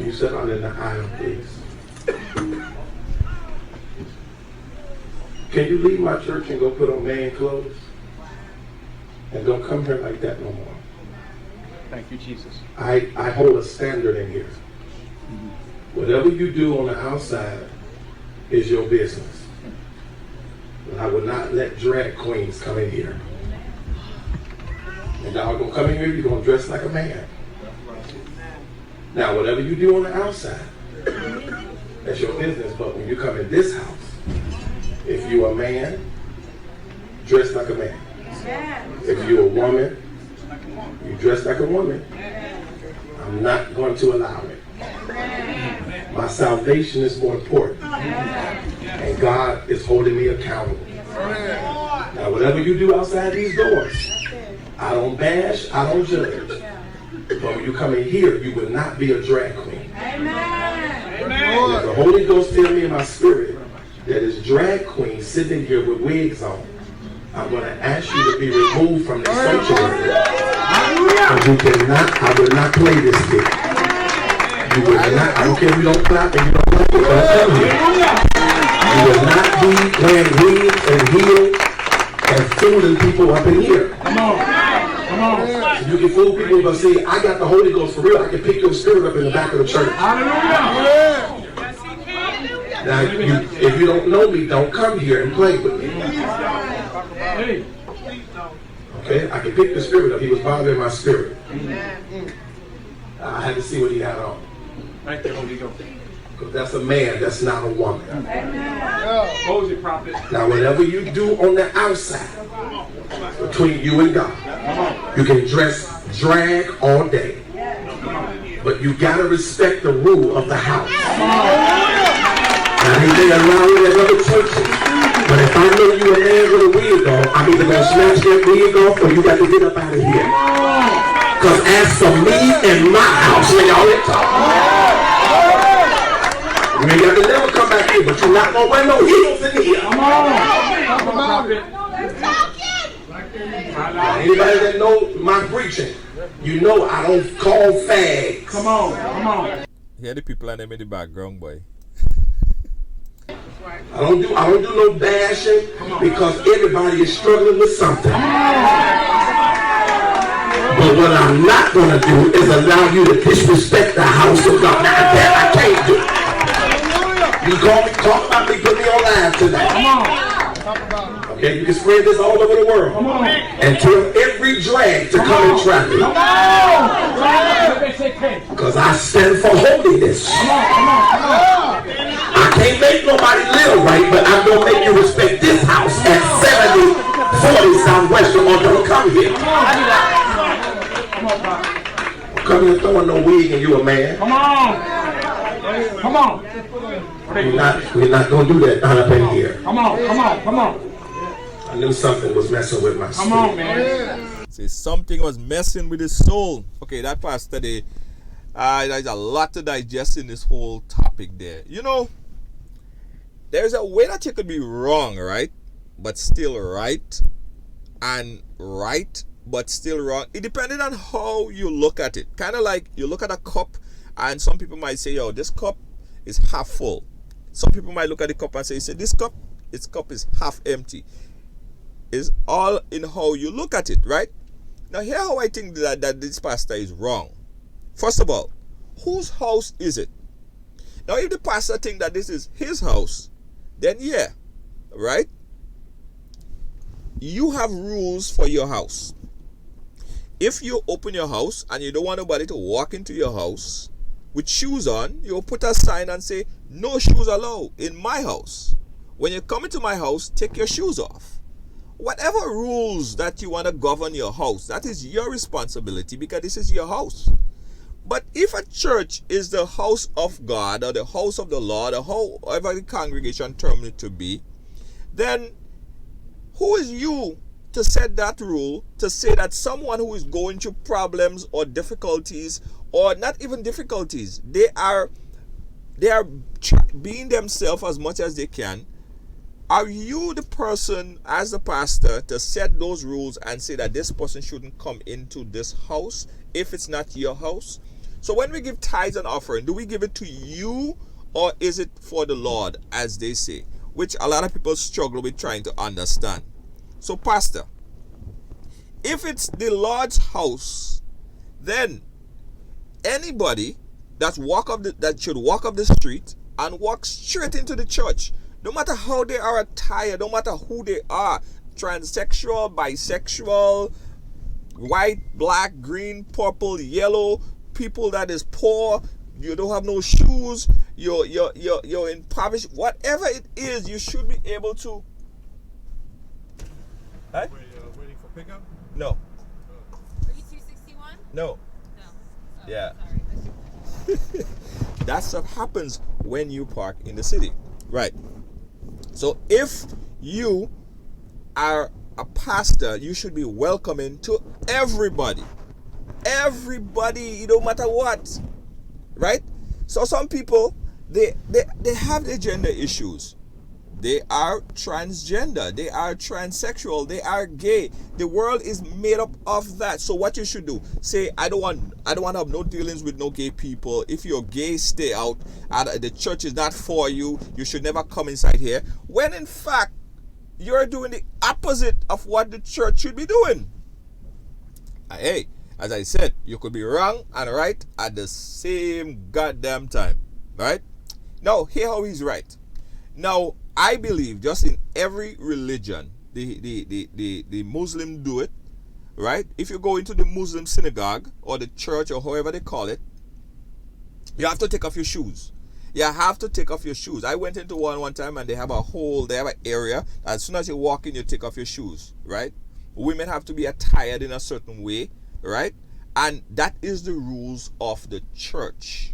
you sit out in the aisle, please? Can you leave my church and go put on man clothes? And don't come here like that no more. Thank you, Jesus. I hold a standard in here. Whatever you do on the outside is your business. But I will not let drag queens come in here. And y'all gonna come in here, you're gonna dress like a man. Now, whatever you do on the outside, that's your business. But when you come in this house, if you're a man, dress like a man. If you're a woman, you dress like a woman. I'm not going to allow it. My salvation is more important. And God is holding me accountable. Now, whatever you do outside these doors, I don't bash, I don't judge. But when you come in here, you will not be a drag queen. If the Holy Ghost tell me in my spirit that is drag queen sitting here with wigs on, I'm going to ask you to be removed from the sanctuary. And you cannot, I will not play this kid. You will not, I don't care if you don't clap and you don't clap, don't come here. You will not be wearing wigs and heels and fooling people up in here. Come on. Come on. So you can fool people but say, I got the Holy Ghost for real. I can pick your spirit up in the back of the church. Hallelujah. Now, if you don't know me, don't come here and play with me. Okay, I can pick the spirit up. He was bothering my spirit. I had to see what he had on. Thank you, Holy Ghost. Because that's a man, that's not a woman. Hold it, prophet. Now, whatever you do on the outside, between you and God, you can dress drag all day. But you got to respect the rule of the house. Now, they may allow it at other churches. But if I know you a man with a wig on, I'm either going to snatch that wig off or you got to get up out of here. Because as for me and my house, when y'all ain't talking, you ain't got to never come back here, but you're not going to wear no heels in here. Come on. Come on, prophet. Anybody that know my preaching, you know I don't call fags. Come on. Come on. Hear the people and them in the background, boy. I don't do no bashing because everybody is struggling with something. But what I'm not going to do is allow you to disrespect the house of God. Now that I can't do. You talk about me, put me on live tonight. Okay, you can spread this all over the world. And tell every drag to come and try me. Because I stand for holiness. I can't make nobody live right, but I'm going to make you respect this house at 7040 Southwestern or don't come here. Come here throwing no wig and you a man. Come on. Come on. We're not going to do that down up in here. Come on. Come on. Come on. I knew something was messing with my spirit. Come on, man. Say something was messing with his soul. Okay, that pastor there. There's a lot to digest in this whole topic there. You know, there's a way that you could be wrong, right? But still right. And right, but still wrong. It depended on how you look at it. Kind of like you look at a cup and some people might say, yo, this cup is half full. Some people might look at the cup and say, this cup is half empty. It's all in how you look at it, right? Now, here how I think that this pastor is wrong. First of all, whose house is it? Now, if the pastor thinks that this is his house, then yeah, right? You have rules for your house. If you open your house and you don't want nobody to walk into your house with shoes on, you'll put a sign and say, no shoes allowed in my house. When you come into my house, take your shoes off. Whatever rules that you want to govern your house, that is your responsibility because this is your house. But if a church is the house of God or the house of the Lord or however the congregation term it to be, then who is you to set that rule to say that someone who is going through problems or difficulties or not even difficulties, they are being themselves as much as they can? Are you the person as the pastor to set those rules and say that this person shouldn't come into this house if it's not your house? So when we give tithes and offering, do we give it to you or is it for the Lord, as they say? Which a lot of people struggle with trying to understand. So, Pastor, if it's the Lord's house, then anybody that should walk up the street and walk straight into the church, no matter how they are attired, no matter who they are, transsexual, bisexual, white, black, green, purple, yellow, people that is poor, you don't have no shoes, you're impoverished, whatever it is, you should be able to. Huh? Waiting for pickup? No. Are you 261? No. No. Oh, Yeah. Sorry. That stuff happens when you park in the city. Right. So if you are a pastor, you should be welcoming to everybody. Everybody, no matter what. Right? So some people, they have their gender issues. They are transgender, they are transsexual, they are gay. The world is made up of that. So what you should do, say, I don't want to have no dealings with no gay people. If you're gay, stay out. The church is not for you. You should never come inside here. When in fact, you're doing the opposite of what the church should be doing. Hey, as I said, you could be wrong and right at the same goddamn time. Right? Now, hear how he's right. Now, I believe just in every religion, the Muslim do it, right? If you go into the Muslim synagogue or the church or however they call it, you have to take off your shoes. You have to take off your shoes. I went into one time and they have an area. As soon as you walk in, you take off your shoes, right? Women have to be attired in a certain way, right? And that is the rules of the church.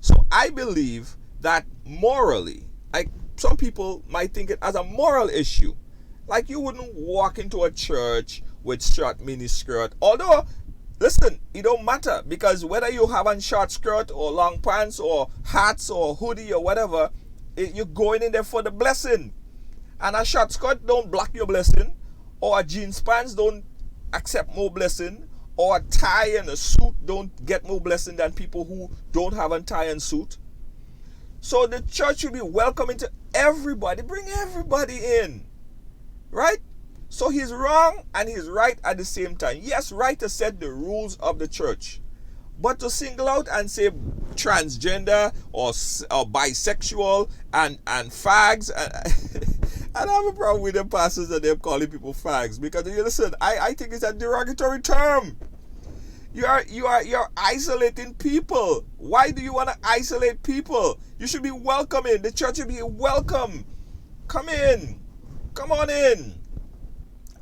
So I believe that morally, like some people might think it as a moral issue. Like you wouldn't walk into a church with short mini skirt. Although, listen, it don't matter because whether you have a short skirt or long pants or hats or hoodie or whatever, you're going in there for the blessing. And a short skirt don't block your blessing, or a jeans pants don't accept more blessing, or a tie and a suit don't get more blessing than people who don't have a tie and suit. So the church should be welcoming to everybody. Bring everybody in. Right? So he's wrong and he's right at the same time. Yes, right to set the rules of the church. But to single out and say transgender or bisexual and fags. I don't have a problem with the pastors and them calling people fags. Because listen, I think it's a derogatory term. You're isolating people. Why do you want to isolate people? You should be welcoming. The church should be welcome. Come in. Come on in.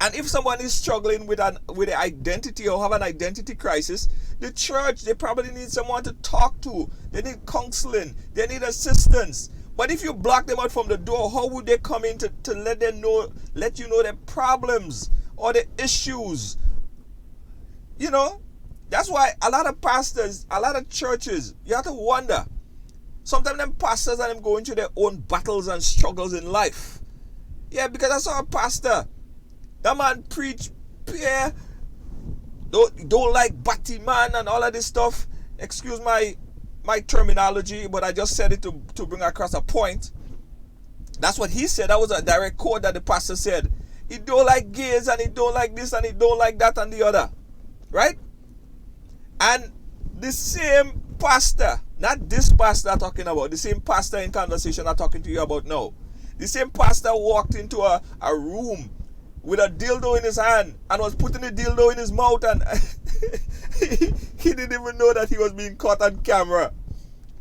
And if someone is struggling with an identity or have an identity crisis, the church, they probably need someone to talk to. They need counseling. They need assistance. But if you block them out from the door, how would they come in to let you know their problems or their issues? You know? That's why a lot of pastors, a lot of churches, you have to wonder. Sometimes them pastors and them going through their own battles and struggles in life. Yeah, because I saw a pastor. That man preach, yeah, don't like batty man and all of this stuff. Excuse my terminology, but I just said it to bring across a point. That's what he said. That was a direct quote that the pastor said. He don't like gays and he don't like this and he don't like that and the other. Right? And the same pastor, not this pastor I'm talking about, the same pastor in conversation I'm talking to you about now. The same pastor walked into a room with a dildo in his hand and was putting the dildo in his mouth and he didn't even know that he was being caught on camera.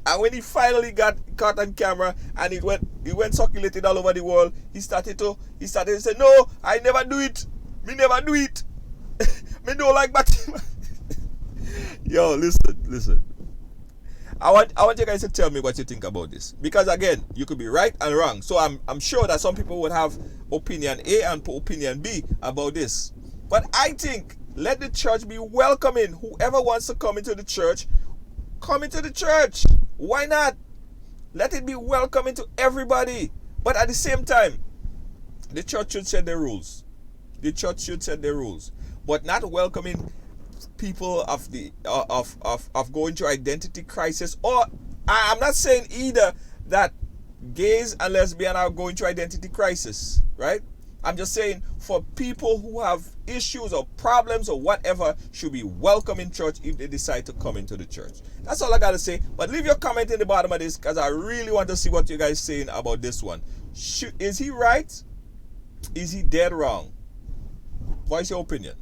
And when he finally got caught on camera and it went circulated all over the world, he started to say, no, I never do it. Me never do it. Me don't like Batman. Yo, listen. I want you guys to tell me what you think about this. Because again, you could be right and wrong. So I'm sure that some people would have opinion A and opinion B about this. But I think let the church be welcoming. Whoever wants to come into the church, come into the church. Why not? Let it be welcoming to everybody. But at the same time, the church should set the rules. The church should set the rules. But not welcoming people of the of going through identity crisis, or I'm not saying either that gays and lesbians are going through identity crisis, right? I'm just saying for people who have issues or problems or whatever should be welcome in church if they decide to come into the church. That's all I gotta say. But leave your comment in the bottom of this because I really want to see what you guys saying about this one. Is he right? Is he dead wrong? Voice your opinion.